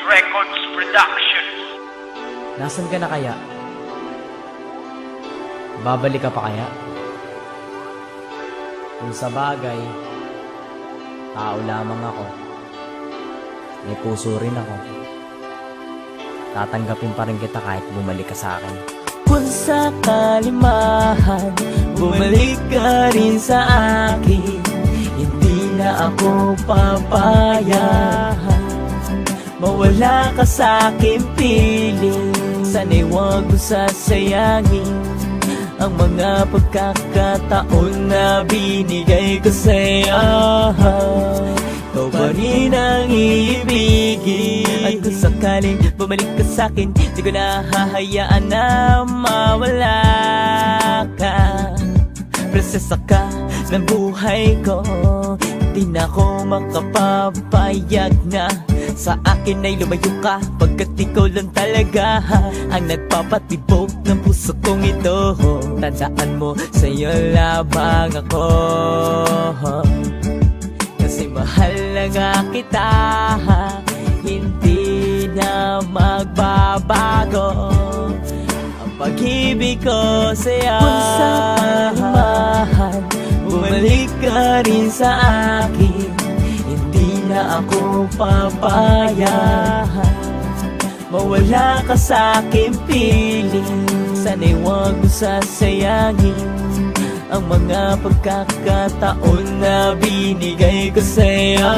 Records Production. Nasaan ka na kaya? Babalik ka pa kaya? Kung sa bagay, tao lamang ako. May puso rin ako. Tatanggapin pa rin kita kahit bumalik ka sa akin. Kung sakali man, bumalik ka rin sa akin, hindi na ako papayahan. Mawala ka sa aking piling, sana'y huwag mo sasayangin ang mga pagkakataon na binigay ko sa'yo. Ikaw pa rin ang iibigin, at kung sakaling bumalik ka sa'kin, di ko na hahayaan na mawala ka. Prinsesa ka ng buhay ko, di na ako makapapayag na sa akin ay lumayo ka, pagkat ikaw lang talaga ang nagpapatibok ng puso kong ito. Tandaan mo, sa'yo lamang ako, kasi mahal na nga kita, hindi na magbabago ang pag-ibig ko sa'yo. Kung sakali man, bumalik ka rin sa akin, hindi na ako papayahan. Mawala ka sa aking piling, sana'y huwag mo sasayangin ang mga pagkakataon na binigay ko sa'yo.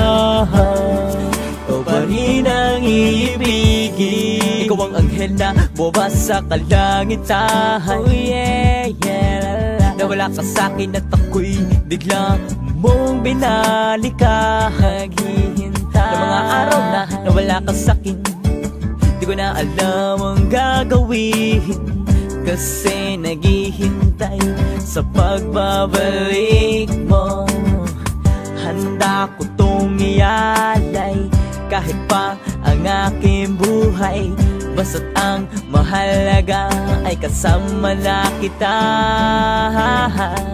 Ikaw pa rin ang iibigin, ikaw ang anghel na bumaba sa kalangitan. Oh yeah, yeah. Nawala ka sa'kin at ako'y bigla mong binalikan. Naghihintay ng mga araw na nawala ka sa'kin, di ko na alam ang gagawin, kasi naghihintay sa pagbabalik mo. Handa ko tong ialay kahit pa ang aking buhay, basta't ang mahalaga ay kasama na kita.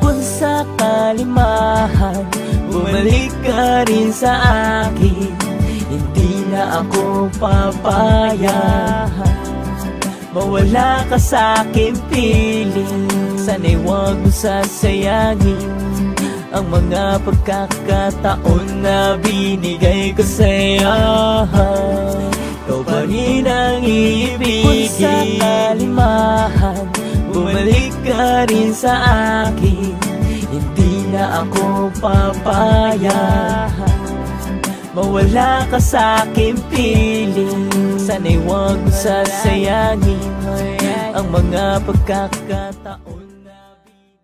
Kung sakali man, bumalik ka rin sa akin, hindi na ako papayahan. Mawala ka sa aking piling, sana'y huwag mo sasayangin ang mga pagkakataon na binigay ko sa'yo. Ikaw pa rin ang iibigin, kung sakali man, bumalik ka rin sa akin, hindi na ako papayahan. Mawala ka sa aking piling, sana'y huwag mo sasayangin ang mga pagkakataon.